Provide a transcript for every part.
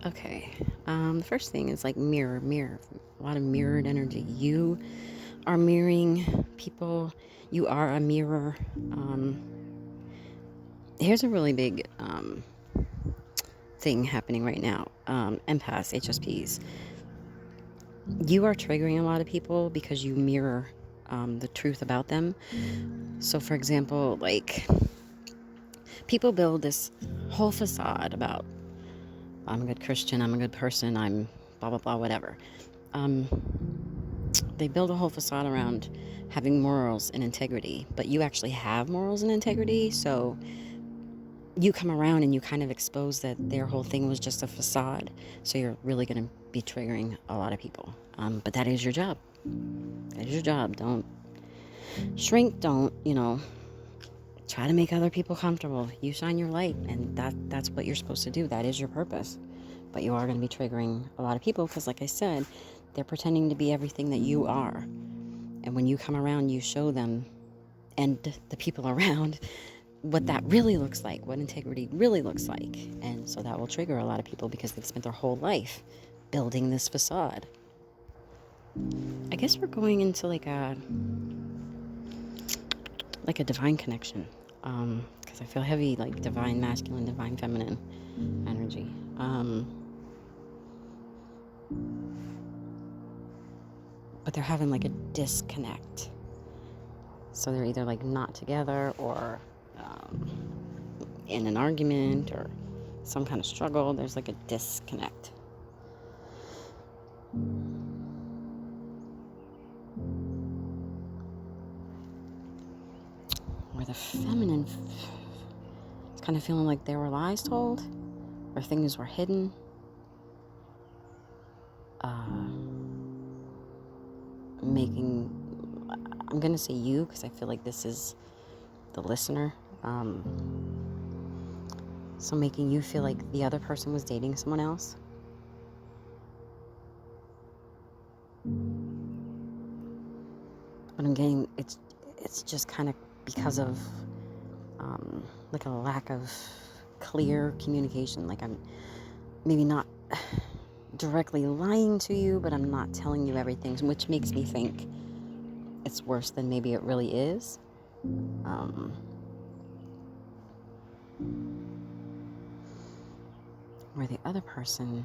Okay. The first thing is like mirror. A lot of mirrored energy. You are mirroring people. You are a mirror. Um, Here's a really big thing happening right now. Empaths, HSPs. You are triggering a lot of people because you mirror the truth about them. So, for example, like people build this whole facade about I'm a good Christian, I'm a good person, I'm blah blah blah, whatever. Um, they build a whole facade around having morals and integrity, but you actually have morals and integrity, so you come around and you kind of expose that their whole thing was just a facade, so you're really going to be triggering a lot of people. But that is your job. That is your job. Don't shrink, don't, try to make other people comfortable. You shine your light, and that's what you're supposed to do. That is your purpose. But you are going to be triggering a lot of people because, like I said, they're pretending to be everything that you are. And when you come around, you show them and the people around what that really looks like, what integrity really looks like. And so that will trigger a lot of people because they've spent their whole life building this facade. I guess we're going into like a divine connection. Because I feel heavy, like divine masculine, divine feminine energy. But they're having like a disconnect. So they're either like not together or in an argument or some kind of struggle. There's like a disconnect. Where the feminine is kind of feeling like there were lies told or things were hidden. I'm going to say you because I feel like this is the listener. So making you feel like the other person was dating someone else. But I'm getting, it's just kind of because of like a lack of clear communication. Like I'm maybe not directly lying to you, but I'm not telling you everything, which makes me think it's worse than maybe it really is. Where the other person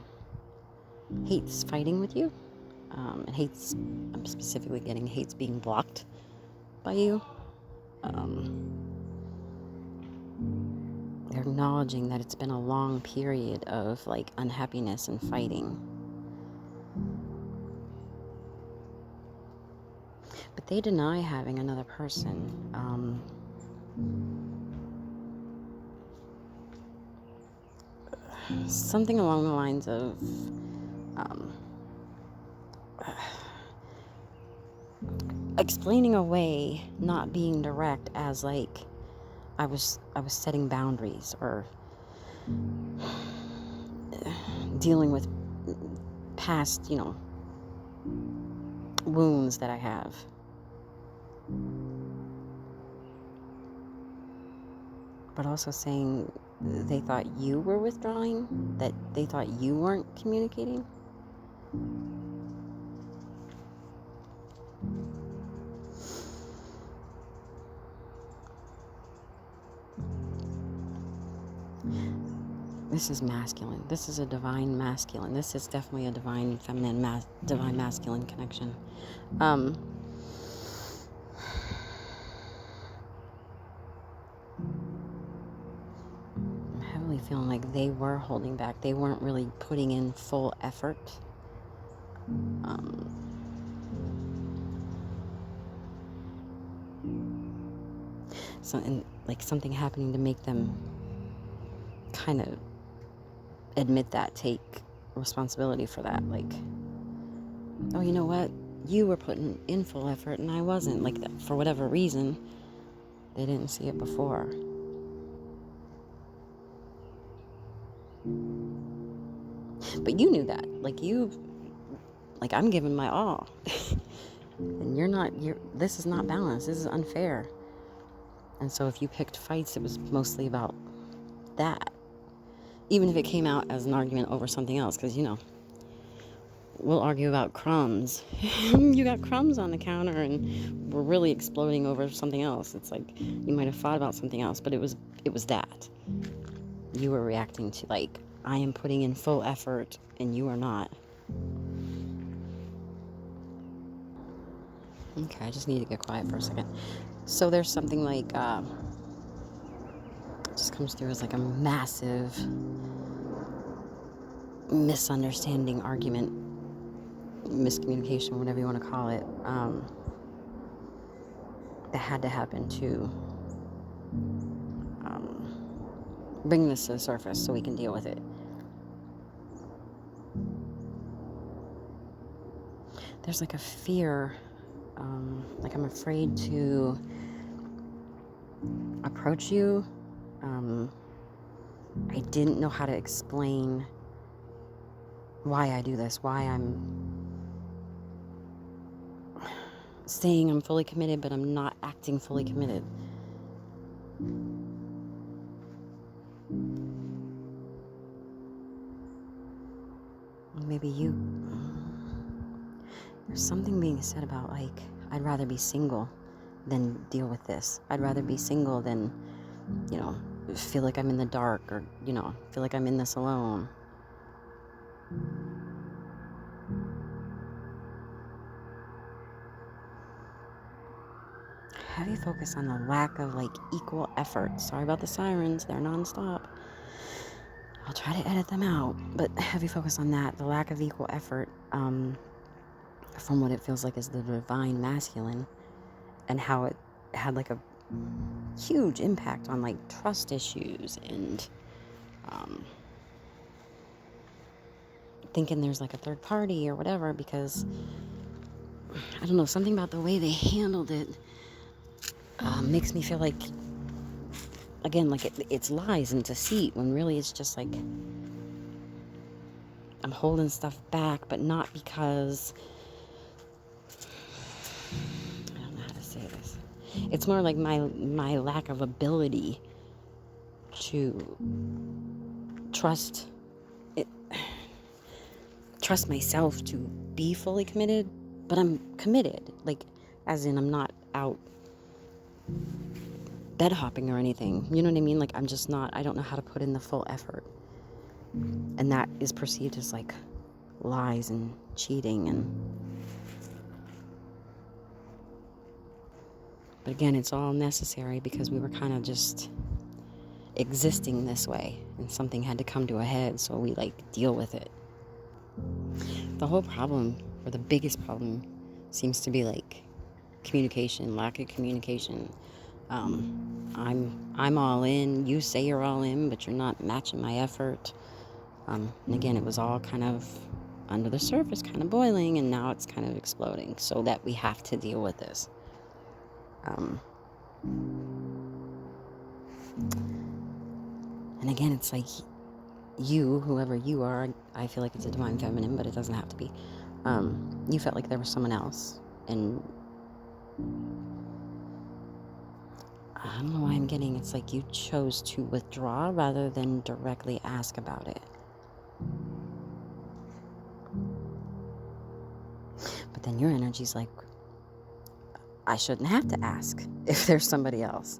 hates fighting with you, and hates, I'm specifically getting hates being blocked by you. They're acknowledging that it's been a long period of like unhappiness and fighting. But they deny having another person. Something along the lines of explaining away not being direct as like I was setting boundaries or dealing with past, wounds that I have. But also saying they thought you were withdrawing, that they thought you weren't communicating. This is masculine. This is a divine masculine. This is definitely a divine feminine, divine masculine connection. I'm heavily feeling like they were holding back. They weren't really putting in full effort. And like something happening to make them kind of admit that, take responsibility for that. Like, oh, you know what? You were putting in full effort and I wasn't. Like, that, for whatever reason, they didn't see it before. But you knew that. Like I'm giving my all. And this is not balanced. This is unfair. And so if you picked fights, it was mostly about that. even if it came out as an argument over something else, because, we'll argue about crumbs. You got crumbs on the counter and we're really exploding over something else. It's like you might have thought about something else, but it was that. You were reacting to, like, I am putting in full effort and you are not. Okay, I just need to get quiet for a second. So there's something like, it just comes through as like a massive misunderstanding, argument, miscommunication, whatever you want to call it, that had to happen to bring this to the surface so we can deal with it. There's like a fear, like I'm afraid to approach you. I didn't know how to explain why I do this, why I'm saying I'm fully committed, but I'm not acting fully committed. Maybe there's something being said about, like, I'd rather be single than deal with this. I'd rather be single than, feel like I'm in the dark, or, feel like I'm in this alone. Heavy focus on the lack of, like, equal effort. Sorry about the sirens, they're nonstop. I'll try to edit them out, but heavy focus on that, the lack of equal effort, from what it feels like is the divine masculine, and how it had like a huge impact on, like, trust issues and thinking there's like a third party or whatever, because I don't know, something about the way they handled it makes me feel like, again, like it's lies and deceit, when really it's just like I'm holding stuff back, but not because, I don't know how to say this. It's more like my lack of ability to trust myself to be fully committed, but I'm committed, like, as in I'm not out bed hopping or anything, you know what I mean? Like, I'm just not, I don't know how to put in the full effort, and that is perceived as like lies and cheating, but again, it's all necessary because we were kind of just existing this way, and something had to come to a head, so we, like, deal with it. The whole problem, or the biggest problem, seems to be like communication, lack of communication. I'm all in, you say you're all in, but you're not matching my effort. And again, it was all kind of under the surface, kind of boiling, and now it's kind of exploding, so that we have to deal with this. And again, it's like you, whoever you are, I feel like it's a divine feminine, but it doesn't have to be. You felt like there was someone else, and I don't know why I'm getting, it's like you chose to withdraw rather than directly ask about it. But then your energy's like, I shouldn't have to ask if there's somebody else.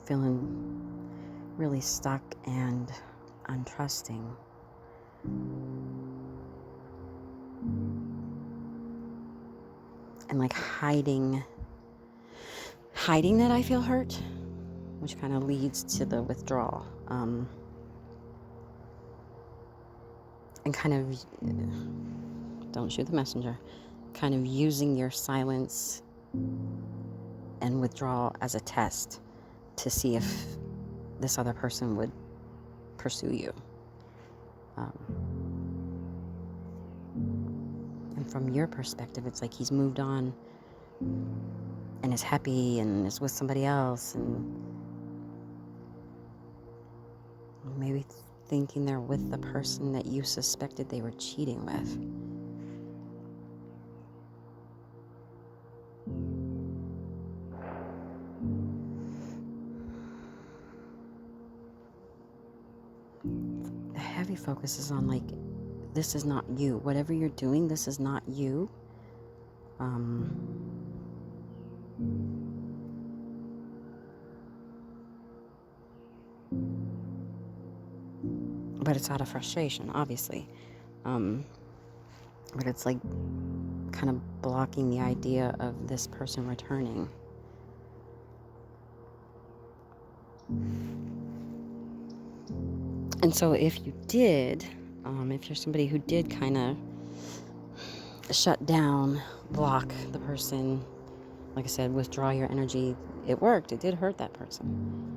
Feeling really stuck and untrusting. And like hiding that I feel hurt, which kind of leads to the withdrawal. And kind of, don't shoot the messenger, kind of using your silence and withdrawal as a test to see if this other person would pursue you. And from your perspective, it's like he's moved on and is happy and is with somebody else, and maybe thinking they're with the person that you suspected they were cheating with. really focuses on, like, this is not you. Whatever you're doing, this is not you. But it's out of frustration, obviously. But it's like kind of blocking the idea of this person returning. And so if you did, if you're somebody who did kind of shut down, block the person, like I said, withdraw your energy, it worked. It did hurt that person.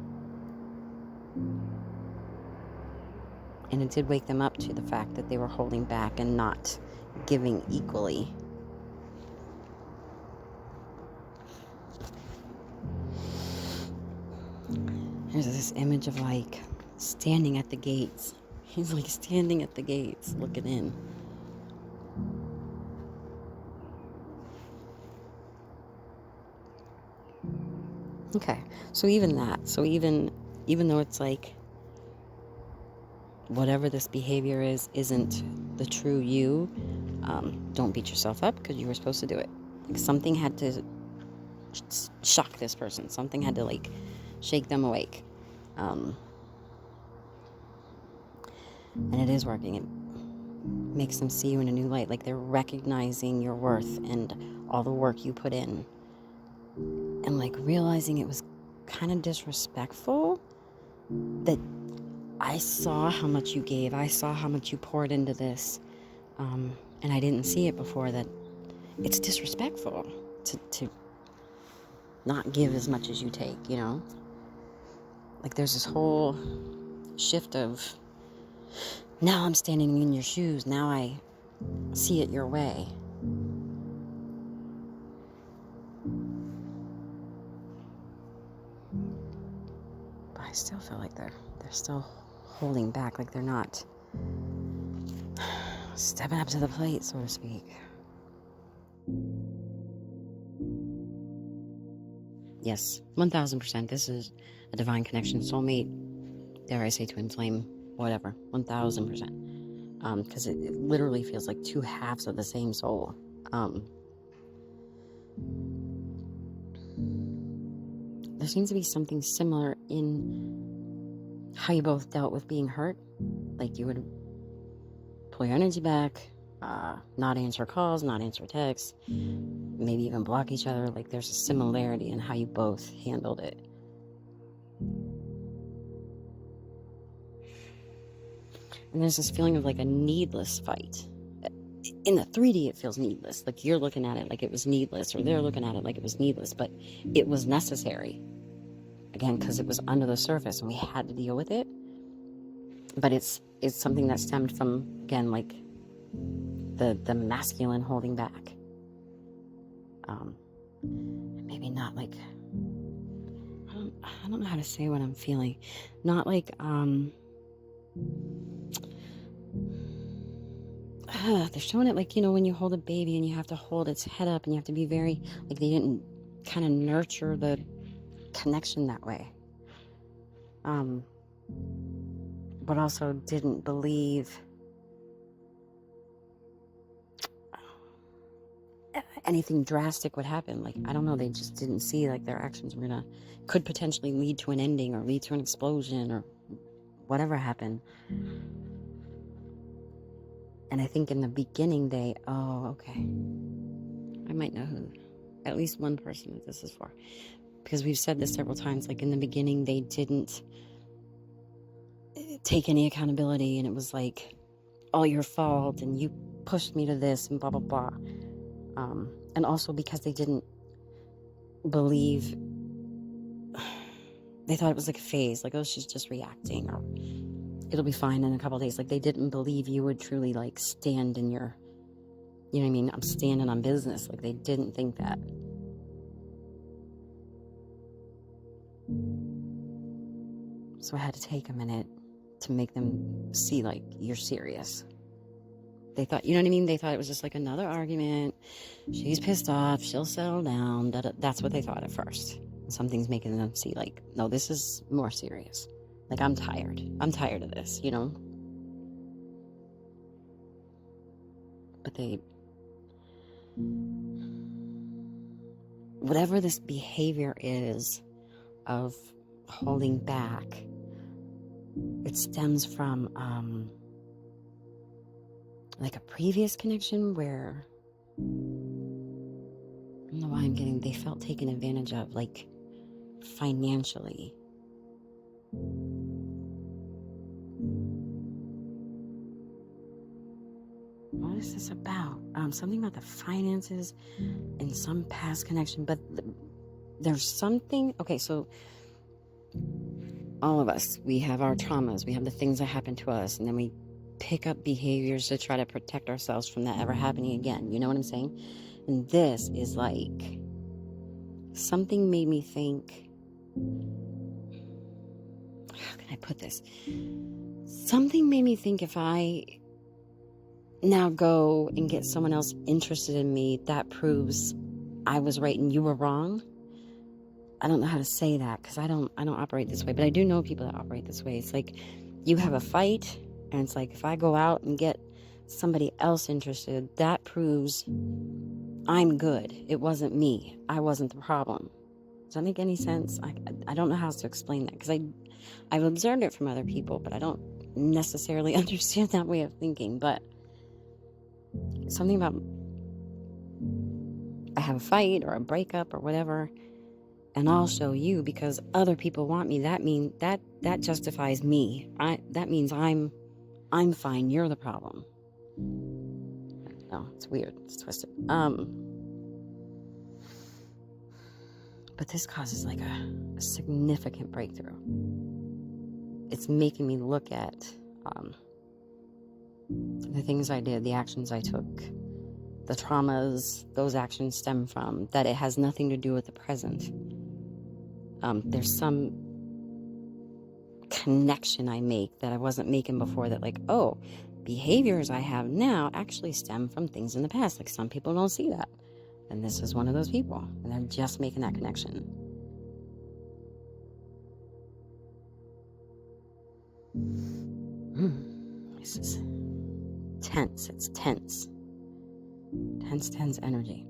And it did wake them up to the fact that they were holding back and not giving equally. There's this image of, like, standing at the gates. He's like standing at the gates looking in. Okay, so even that, even though it's like whatever this behavior isn't the true you, don't beat yourself up because you were supposed to do it. Like, something had to shock this person. Something had to, like, shake them awake. And it is working. It makes them see you in a new light. Like, they're recognizing your worth and all the work you put in. And, like, realizing it was kind of disrespectful that I saw how much you gave. I saw how much you poured into this. And I didn't see it before, that it's disrespectful to not give as much as you take, you know? Like, there's this whole shift of, now I'm standing in your shoes. Now I see it your way. But I still feel like they're still holding back, like they're not stepping up to the plate, so to speak. Yes, 1000%. This is a divine connection, soulmate, dare I say twin flame, whatever, 1000%. Because it literally feels like two halves of the same soul. There seems to be something similar in how you both dealt with being hurt. Like, you would pull your energy back, not answer calls, not answer texts, maybe even block each other. Like, there's a similarity in how you both handled it. And there's this feeling of, like, a needless fight. In the 3D, it feels needless. Like, you're looking at it like it was needless, or they're looking at it like it was needless, but it was necessary. Again, because it was under the surface and we had to deal with it. But it's something that stemmed from, again, like, the masculine holding back. Maybe not like, I don't know how to say what I'm feeling. Not like, they're showing it like, you know, when you hold a baby and you have to hold its head up and you have to be very, like, they didn't kind of nurture the connection that way. But also didn't believe anything drastic would happen. Like, I don't know, they just didn't see, like, their actions were could potentially lead to an ending or lead to an explosion or whatever happened. And I think in the beginning okay, I might know who, at least one person that this is for. Because we've said this several times, like, in the beginning, they didn't take any accountability, and it was like, all your fault, and you pushed me to this, and blah, blah, blah. And also because they didn't believe, they thought it was like a phase, like, oh, she's just reacting, or it'll be fine in a couple of days. Like, they didn't believe you would truly, like, stand in your, you know what I mean? I'm standing on business. Like, they didn't think that. So I had to take a minute to make them see, like, you're serious. They thought, you know what I mean? They thought it was just like another argument. She's pissed off. She'll settle down. That's what they thought at first. Something's making them see, like, no, this is more serious. Like, I'm tired. I'm tired of this, you know? but whatever this behavior is of holding back, it stems from like a previous connection where, I don't know why I'm getting, they felt taken advantage of, like financially. What is this about? Something about the finances in some past connection, but there's something. Okay, so all of us, we have our traumas, we have the things that happen to us, and then we pick up behaviors to try to protect ourselves from that ever happening again. You know what I'm saying? And this is like, something made me think, how can I put this? Something made me think, if I now go and get someone else interested in me, that proves I was right and you were wrong. I don't know how to say that because I don't operate this way, but I do know people that operate this way. It's like you have a fight, and it's like, if I go out and get somebody else interested, that proves I'm good. It wasn't me. I wasn't the problem. Does that make any sense? I don't know how to explain that, because I've observed it from other people, but I don't necessarily understand that way of thinking. But something about, I have a fight or a breakup or whatever, and I'll show you because other people want me. That justifies me. That means I'm fine. You're the problem. No, it's weird. It's twisted. But this causes like a significant breakthrough. It's making me look at the things I did, the actions I took, the traumas those actions stem from, that it has nothing to do with the present. There's some connection I make that I wasn't making before, that like, oh, behaviors I have now actually stem from things in the past. Like, some people don't see that. And this is one of those people. And they're just making that connection. This is tense. It's tense. Tense energy.